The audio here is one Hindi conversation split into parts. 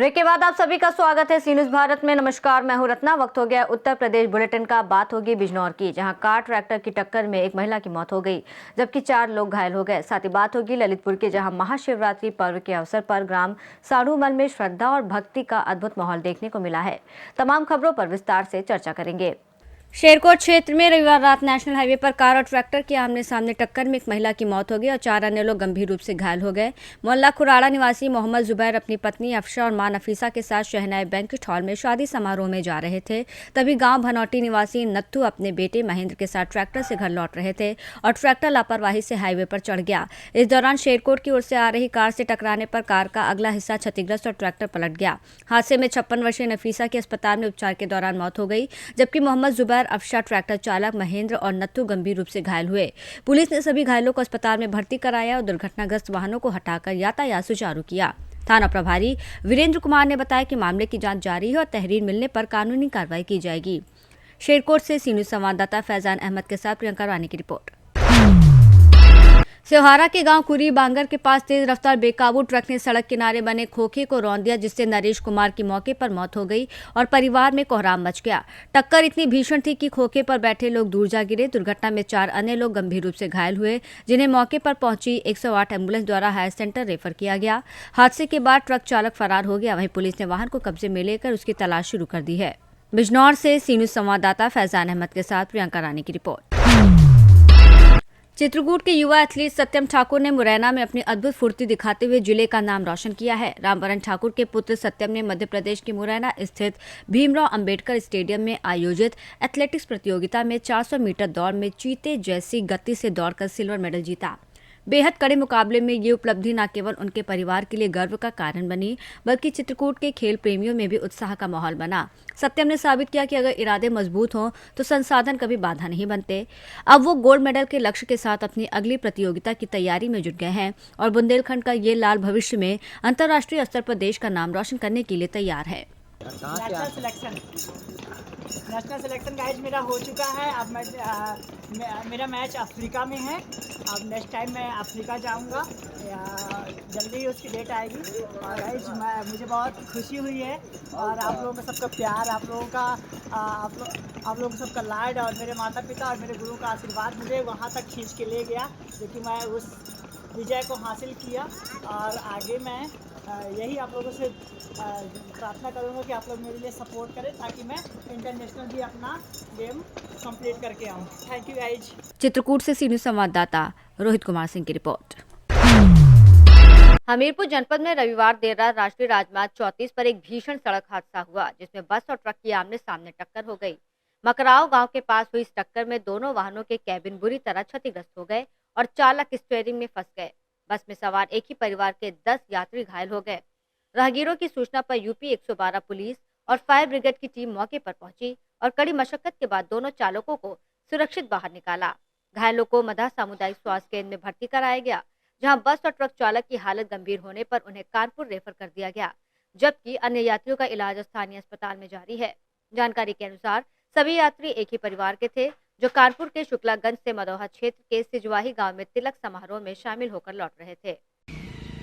ब्रेक के बाद आप सभी का स्वागत है सी न्यूज भारत में। नमस्कार, मैं हूं रत्ना। वक्त हो गया उत्तर प्रदेश बुलेटिन का। बात होगी बिजनौर की, जहां कार ट्रैक्टर की टक्कर में एक महिला की मौत हो गई जबकि 4 लोग घायल हो गए। साथ ही बात होगी ललितपुर के, जहां महाशिवरात्रि पर्व के अवसर पर ग्राम साढ़ूमल में श्रद्धा और भक्ति का अद्भुत माहौल देखने को मिला है। तमाम खबरों पर विस्तार से चर्चा करेंगे। शेरकोट क्षेत्र में रविवार रात नेशनल हाईवे पर कार और ट्रैक्टर की आमने सामने टक्कर में एक महिला की मौत हो गई और 4 अन्य लोग गंभीर रूप से घायल हो गए। मोहल्ला खुराड़ा निवासी मोहम्मद जुबैर अपनी पत्नी अफशा और मां नफीसा के साथ शहनाई बैंक्वेट हॉल में शादी समारोह में जा रहे थे। तभी गांव भनौटी निवासी नत्थू अपने बेटे महेंद्र के साथ ट्रैक्टर से घर लौट रहे थे और ट्रैक्टर लापरवाही से हाईवे पर चढ़ गया। इस दौरान शेरकोट की ओर से आ रही कार से टकराने पर कार का अगला हिस्सा क्षतिग्रस्त और ट्रैक्टर पलट गया। हादसे में 56 वर्षीय नफीसा की अस्पताल में उपचार के दौरान मौत हो गई, जबकि मोहम्मद जुबैर, अफशा, ट्रैक्टर चालक महेंद्र और नत्थू गंभीर रूप से घायल हुए। पुलिस ने सभी घायलों को अस्पताल में भर्ती कराया और दुर्घटनाग्रस्त वाहनों को हटाकर यातायात सुचारू किया। थाना प्रभारी वीरेंद्र कुमार ने बताया कि मामले की जांच जारी है और तहरीर मिलने पर कानूनी कार्रवाई की जाएगी। शेरकोट से सी न्यूज संवाददाता फैजान अहमद के साथ प्रियंका रानी की रिपोर्ट। सेवहारा के गांव कुरी बांगर के पास तेज रफ्तार बेकाबू ट्रक ने सड़क किनारे बने खोखे को रौंद दिया, जिससे नरेश कुमार की मौके पर मौत हो गई और परिवार में कोहराम मच गया। टक्कर इतनी भीषण थी कि खोखे पर बैठे लोग दूर जा गिरे। दुर्घटना में 4 अन्य लोग गंभीर रूप से घायल हुए, जिन्हें मौके पर पहुंची 108 एम्बुलेंस द्वारा हायर सेंटर रेफर किया गया। हादसे के बाद ट्रक चालक फरार हो गया। वहीं पुलिस ने वाहन को कब्जे में लेकर उसकी तलाश शुरू कर दी है। बिजनौर से सी न्यूज संवाददाता फैजान अहमद के साथ प्रियंका रानी की रिपोर्ट। चित्रकूट के युवा एथलीट सत्यम ठाकुर ने मुरैना में अपनी अद्भुत फुर्ती दिखाते हुए जिले का नाम रोशन किया है। रामवरण ठाकुर के पुत्र सत्यम ने मध्य प्रदेश के मुरैना स्थित भीमराव अंबेडकर स्टेडियम में आयोजित एथलेटिक्स प्रतियोगिता में 400 मीटर दौड़ में चीते जैसी गति से दौड़कर सिल्वर मेडल जीता। बेहद कड़े मुकाबले में ये उपलब्धि न केवल उनके परिवार के लिए गर्व का कारण बनी, बल्कि चित्रकूट के खेल प्रेमियों में भी उत्साह का माहौल बना। सत्यम ने साबित किया कि अगर इरादे मजबूत हों तो संसाधन कभी बाधा नहीं बनते। अब वो गोल्ड मेडल के लक्ष्य के साथ अपनी अगली प्रतियोगिता की तैयारी में जुट गए हैं और बुंदेलखंड का ये लाल भविष्य में अंतर्राष्ट्रीय स्तर पर देश का नाम रोशन करने के लिए तैयार है। नेशनल सिलेक्शन गाइज मेरा हो चुका है। अब मेरा मैच अफ्रीका में है। अब नेक्स्ट टाइम मैं अफ्रीका जाऊंगा, जल्दी ही उसकी डेट आएगी। और गाइज मुझे बहुत खुशी हुई है और आप लोगों का सबका प्यार, आप लोगों का सबका लाड और मेरे माता पिता और मेरे गुरु का आशीर्वाद मुझे वहाँ तक खींच के ले गया, क्योंकि मैं उस विजय को हासिल किया। और आगे मैं यही आप लोगों से प्रार्थना करूंगा कि आप लोग मेरे लिए सपोर्ट करें, ताकि मैं इंटरनेशनल भी अपना गेम कंप्लीट करके आऊं। Thank you guys. चित्रकूट से सी न्यूज संवाददाता रोहित कुमार सिंह की रिपोर्ट। हमीरपुर जनपद में रविवार देर रात राष्ट्रीय राजमार्ग 34 पर एक भीषण सड़क हादसा हुआ, जिसमें बस और ट्रक की आमने सामने टक्कर हो गई। मकराव गांव के पास हुई इस टक्कर में दोनों वाहनों के कैबिन बुरी तरह क्षतिग्रस्त हो गए और चालक स्टीयरिंग में फंस गए। बस में सवार एक ही परिवार के 10 यात्री घायल हो गए। राहगीरों की सूचना पर यूपी 112 पुलिस और फायर ब्रिगेड की टीम मौके पर पहुंची और कड़ी मशक्कत के बाद दोनों चालकों को सुरक्षित बाहर निकाला। घायलों को मधा सामुदायिक स्वास्थ्य केंद्र में भर्ती कराया गया, जहां बस और ट्रक चालक की हालत गंभीर होने पर उन्हें कानपुर रेफर कर दिया गया, जबकि अन्य यात्रियों का इलाज स्थानीय अस्पताल में जारी है। जानकारी के अनुसार सभी यात्री एक ही परिवार के थे, जो कानपुर के शुक्लागंज से मदोहा क्षेत्र के सिजवाही गांव में तिलक समारोह में शामिल होकर लौट रहे थे।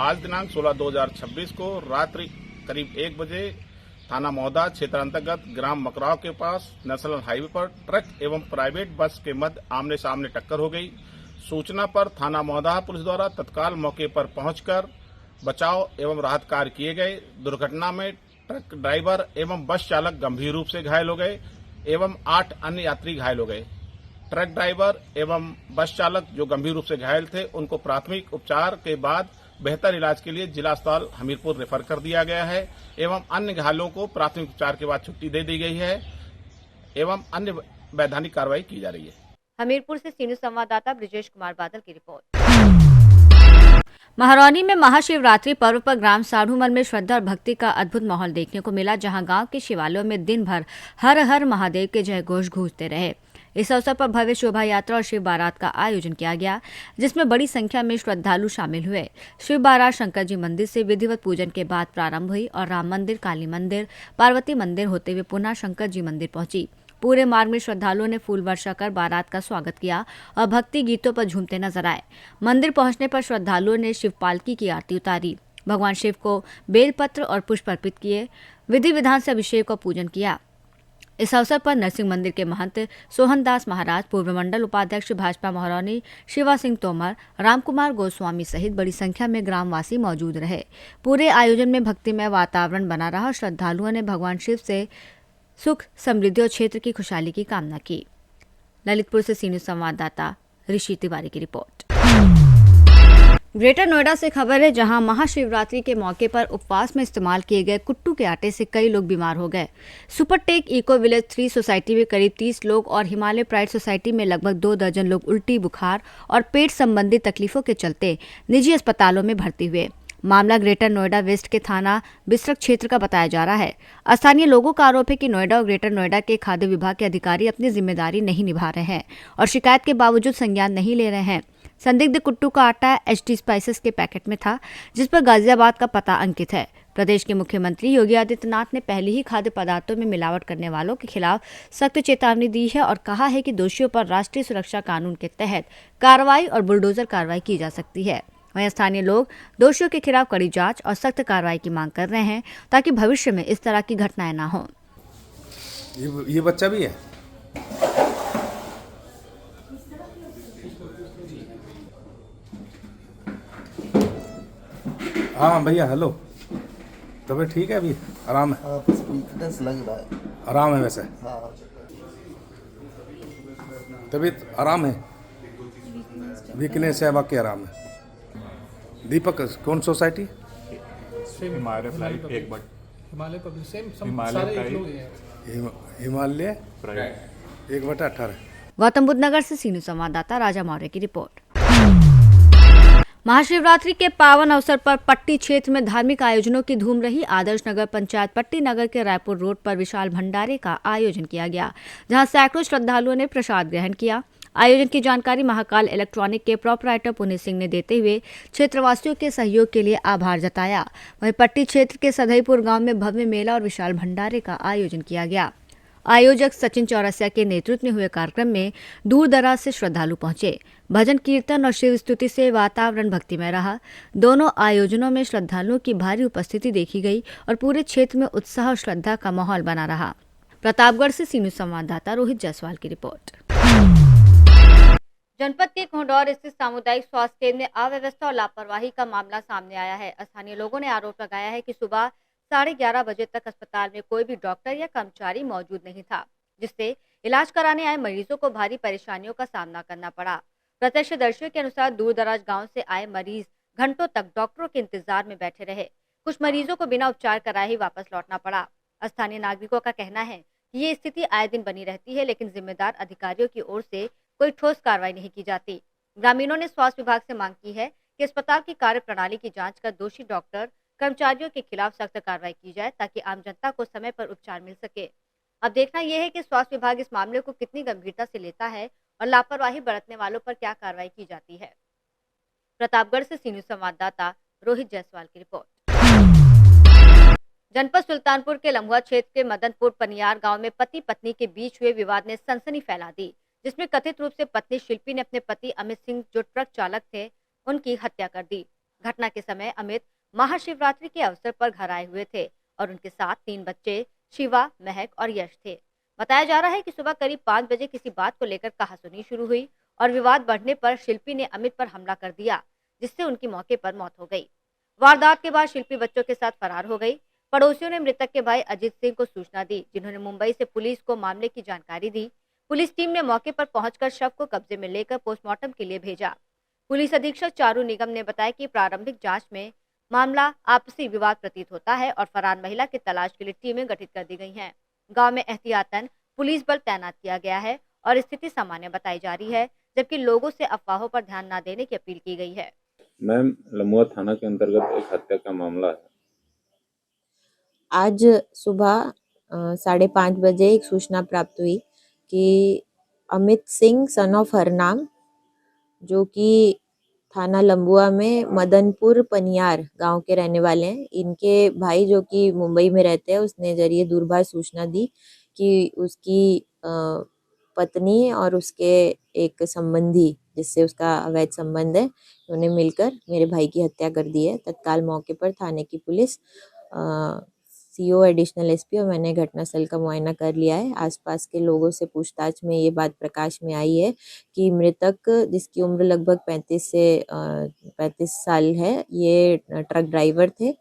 आज दिनांक 16/2026 को रात्रि करीब 1 बजे थाना मौदा क्षेत्र अंतर्गत ग्राम मकराव के पास नेशनल हाईवे पर ट्रक एवं प्राइवेट बस के मध्य आमने सामने टक्कर हो गई। सूचना पर थाना मौदा पुलिस द्वारा तत्काल मौके पर पहुंचकर बचाव एवं राहत कार्य किए गए। दुर्घटना में ट्रक ड्राइवर एवं बस चालक गंभीर रूप से घायल हो गए एवं 8 अन्य यात्री घायल हो गए। ट्रक ड्राइवर एवं बस चालक जो गंभीर रूप से घायल थे, उनको प्राथमिक उपचार के बाद बेहतर इलाज के लिए जिला अस्पताल हमीरपुर रेफर कर दिया गया है एवं अन्य घायलों को प्राथमिक उपचार के बाद छुट्टी दे दी गई है एवं अन्य वैधानिक कार्रवाई की जा रही है। हमीरपुर से सी न्यूज संवाददाता ब्रिजेश कुमार बादल की रिपोर्ट। महारौनी में महाशिवरात्रि पर्व पर ग्राम साढ़ूमल में श्रद्धा और भक्ति का अद्भुत माहौल देखने को मिला, जहां गांव के शिवालयों में दिन भर हर हर महादेव के जय घोष गूंजते रहे। इस अवसर पर भव्य शोभा यात्रा और शिव बारात का आयोजन किया गया, जिसमें बड़ी संख्या में श्रद्धालु शामिल हुए। शिव बारात शंकर जी मंदिर से विधिवत पूजन के बाद प्रारंभ हुई और राम मंदिर, काली मंदिर, पार्वती मंदिर होते हुए पुनः शंकर जी मंदिर पहुंची। पूरे मार्ग में श्रद्धालुओं ने फूल वर्षा कर बारात का स्वागत किया और भक्ति गीतों पर झूमते नजर आए। मंदिर पहुंचने पर श्रद्धालुओं ने शिव पालकी की आरती उतारी भगवान शिव को बेलपत्र और पुष्प अर्पित किए। विधि विधान से अभिषेक और पूजन किया। इस अवसर पर नरसिंह मंदिर के महंत सोहनदास महाराज, पूर्व मंडल उपाध्यक्ष भाजपा महरौनी शिवा सिंह तोमर, रामकुमार गोस्वामी सहित बड़ी संख्या में ग्रामवासी मौजूद रहे। पूरे आयोजन में भक्तिमय वातावरण बना रहा। श्रद्धालुओं ने भगवान शिव से सुख, समृद्धि और क्षेत्र की खुशहाली की कामना की। ललितपुर से सी न्यूज़ संवाददाता ऋषि तिवारी की रिपोर्ट। ग्रेटर नोएडा से खबर है, जहां महाशिवरात्रि के मौके पर उपवास में इस्तेमाल किए गए कुट्टू के आटे से कई लोग बीमार हो गए। सुपरटेक इको विलेज 3 सोसाइटी में करीब 30 लोग और हिमालय प्राइड सोसाइटी में लगभग 2 दर्जन लोग उल्टी, बुखार और पेट संबंधी तकलीफों के चलते निजी अस्पतालों में भर्ती हुए। मामला ग्रेटर नोएडा वेस्ट के थाना बिस्रक क्षेत्र का बताया जा रहा है। स्थानीय लोगों का आरोप है कि नोएडा और ग्रेटर नोएडा के खाद्य विभाग के अधिकारी अपनी जिम्मेदारी नहीं निभा रहे हैं और शिकायत के बावजूद संज्ञान नहीं ले रहे हैं। संदिग्ध कुट्टू का आटा एचटी स्पाइसेस के पैकेट में था, जिस पर गाजियाबाद का पता अंकित है। प्रदेश के मुख्यमंत्री योगी आदित्यनाथ ने पहले ही खाद्य पदार्थों में मिलावट करने वालों के खिलाफ सख्त चेतावनी दी है और कहा है कि दोषियों पर राष्ट्रीय सुरक्षा कानून के तहत कार्रवाई और बुलडोजर कार्रवाई की जा सकती है। वहीं स्थानीय लोग दोषियों के खिलाफ कड़ी जांच और सख्त कार्रवाई की मांग कर रहे हैं ताकि भविष्य में इस तरह की घटनाएं न हो। ये बच्चा भी है। हाँ भैया, हेलो। तबीयत ठीक है अभी? आराम है? हाँ, बस वीकनेस लग रहा है। आराम है वैसे? हाँ, तबीयत आराम है? वीकनेस है, बाकी आराम है। दीपक, कौन सोसाइटी? हिमालय प्राइड एक बट हिमालय पब्लिक सेम सब हिमालय सारे एक प्राइड। लोग ही हैं। हिमालय प्राइड 1/18। गौतम बुद्ध नगर से सी न्यूज़ संवाददाता राजा मौर्य की रिपोर्ट। महाशिवरात्रि के पावन अवसर पर पट्टी क्षेत्र में धार्मिक आयोजनों की धूम रही। आदर्श नगर पंचायत पट्टी नगर के रायपुर रोड पर विशाल भंडारे का आयोजन किया गया, जहां सैकड़ों श्रद्धालुओं ने प्रसाद ग्रहण किया। आयोजन की जानकारी महाकाल इलेक्ट्रॉनिक के प्रोपराइटर पुनीत सिंह ने देते हुए क्षेत्रवासियों के सहयोग के लिए आभार जताया। वहीं पट्टी क्षेत्र के सधईपुर गांव में भव्य मेला और विशाल भंडारे का आयोजन किया गया। आयोजक सचिन चौरसिया के नेतृत्व में हुए कार्यक्रम में दूर दराज से श्रद्धालु पहुंचे। भजन कीर्तन और शिव स्तुति से वातावरण भक्तिमय रहा। दोनों आयोजनों में श्रद्धालुओं की भारी उपस्थिति देखी गई और पूरे क्षेत्र में उत्साह और श्रद्धा का माहौल बना रहा। प्रतापगढ़ से सी न्यूज़ संवाददाता रोहित जायसवाल की रिपोर्ट। जनपद के कोहडौर स्थित सामुदायिक स्वास्थ्य केंद्र में अव्यवस्था और लापरवाही का मामला सामने आया है। स्थानीय लोगों ने आरोप लगाया है कि सुबह 11:30 बजे तक अस्पताल में कोई भी डॉक्टर या कर्मचारी मौजूद नहीं था, जिससे इलाज कराने आए मरीजों को भारी परेशानियों का सामना करना पड़ा। प्रत्यक्षदर्शियों के अनुसार दूर दराज गाँव से आए मरीज घंटों तक डॉक्टरों के इंतजार में बैठे रहे। कुछ मरीजों को बिना उपचार कराए ही वापस लौटना पड़ा। स्थानीय नागरिकों का कहना है कि ये स्थिति आए दिन बनी रहती है, लेकिन जिम्मेदार अधिकारियों की ओर से कोई ठोस कार्रवाई नहीं की जाती। ग्रामीणों ने स्वास्थ्य विभाग से मांग की है कि अस्पताल की कार्य प्रणाली की जांच कर दोषी डॉक्टर कर्मचारियों के खिलाफ सख्त कार्रवाई की जाए ताकि आम जनता को समय पर उपचार मिल सके। अब देखना यह है कि स्वास्थ्य विभाग इस मामले को कितनी गंभीरता से लेता है और लापरवाही बरतने वालों पर क्या कार्रवाई की जाती है। प्रतापगढ़ से सी न्यूज़ संवाददाता रोहित जायसवाल की रिपोर्ट। जनपद सुल्तानपुर के लम्हुआ क्षेत्र के मदनपुर पनियार गांव में पति पत्नी के बीच हुए विवाद ने सनसनी फैला दी, जिसमें कथित रूप से पत्नी शिल्पी ने अपने पति अमित सिंह, जो ट्रक चालक थे, उनकी हत्या कर दी। घटना के समय अमित महाशिवरात्रि के अवसर पर घर आए हुए थे और उनके साथ 3 बच्चे शिवा, महक और यश थे। बताया जा रहा है कि सुबह करीब 5 बजे किसी बात को लेकर कहासुनी शुरू हुई और विवाद बढ़ने पर शिल्पी ने अमित पर हमला कर दिया, जिससे उनकी मौके पर मौत हो गई। वारदात के बाद शिल्पी बच्चों के साथ फरार हो गई। पड़ोसियों ने मृतक के भाई अजीत सिंह को सूचना दी, जिन्होंने मुंबई से पुलिस को मामले की जानकारी दी। पुलिस टीम ने मौके पर पहुंचकर शव को कब्जे में लेकर पोस्टमार्टम के लिए भेजा। पुलिस अधीक्षक चारू निगम ने बताया कि प्रारंभिक जांच में मामला आपसी विवाद प्रतीत होता है और फरार महिला की तलाश के लिए टीमें गठित कर दी गई हैं। गांव में एहतियातन पुलिस बल तैनात किया गया है और स्थिति सामान्य बताई जा रही है, जबकि लोगों से अफवाहों पर ध्यान न देने की अपील की गई है। मैम, लम्हुआ थाना के अंतर्गत एक हत्या का मामला है। आज सुबह 5:30 बजे एक सूचना प्राप्त हुई कि अमित सिंह सन ऑफ हरनाम, जो कि थाना लम्बुआ में मदनपुर पनियार गांव के रहने वाले हैं, इनके भाई जो कि मुंबई में रहते हैं, उसने जरिए दूरभाष सूचना दी कि उसकी पत्नी और उसके एक संबंधी जिससे उसका अवैध संबंध है, उन्हें मिलकर मेरे भाई की हत्या कर दी है। तत्काल मौके पर थाने की पुलिस, सीओ, एडिशनल एसपी और मैंने घटनास्थल का मुआयना कर लिया है। आसपास के लोगों से पूछताछ में ये बात प्रकाश में आई है कि मृतक, जिसकी उम्र लगभग 35 साल है, ये ट्रक ड्राइवर थे।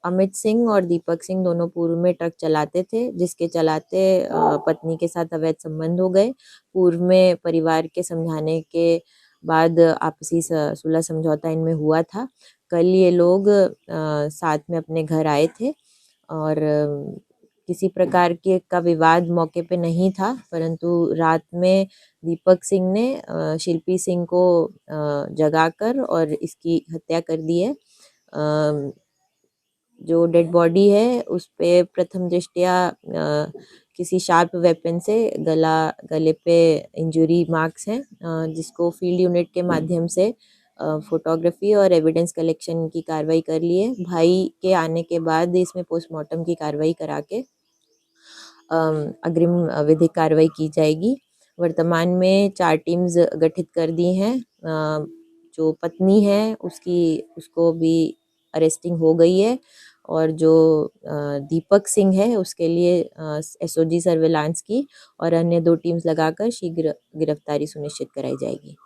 अमित सिंह और दीपक सिंह दोनों पूर्व में ट्रक चलाते थे, जिसके चलाते पत्नी के साथ अवैध संबंध हो गए। पूर्व में परिवार के समझाने के बाद आपसी सुलह समझौता इनमें हुआ था। कल ये लोग साथ में अपने घर आए थे और किसी प्रकार के का विवाद मौके पे नहीं था, परंतु रात में दीपक सिंह ने शिल्पी सिंह को जगाकर और इसकी हत्या कर दी है। जो डेड बॉडी है उस पे प्रथम दृष्टया किसी शार्प वेपन से गले पे इंजरी मार्क्स हैं, जिसको फील्ड यूनिट के माध्यम से फोटोग्राफी और एविडेंस कलेक्शन की कार्रवाई कर ली है। भाई के आने के बाद इसमें पोस्टमार्टम की कार्रवाई करा के अग्रिम विधिक कार्रवाई की जाएगी। वर्तमान में 4 टीम्स गठित कर दी हैं। जो पत्नी है उसको भी अरेस्टिंग हो गई है और जो दीपक सिंह है उसके लिए एसओजी सर्विलांस की और अन्य 2 टीम्स लगाकर शीघ्र गिरफ्तारी सुनिश्चित कराई जाएगी।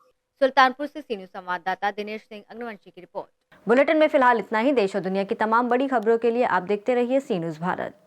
सुल्तानपुर से सी न्यूज़ संवाददाता दिनेश सिंह अग्नवंशी की रिपोर्ट। बुलेटिन में फिलहाल इतना ही। देश और दुनिया की तमाम बड़ी खबरों के लिए आप देखते रहिए सी न्यूज़ भारत।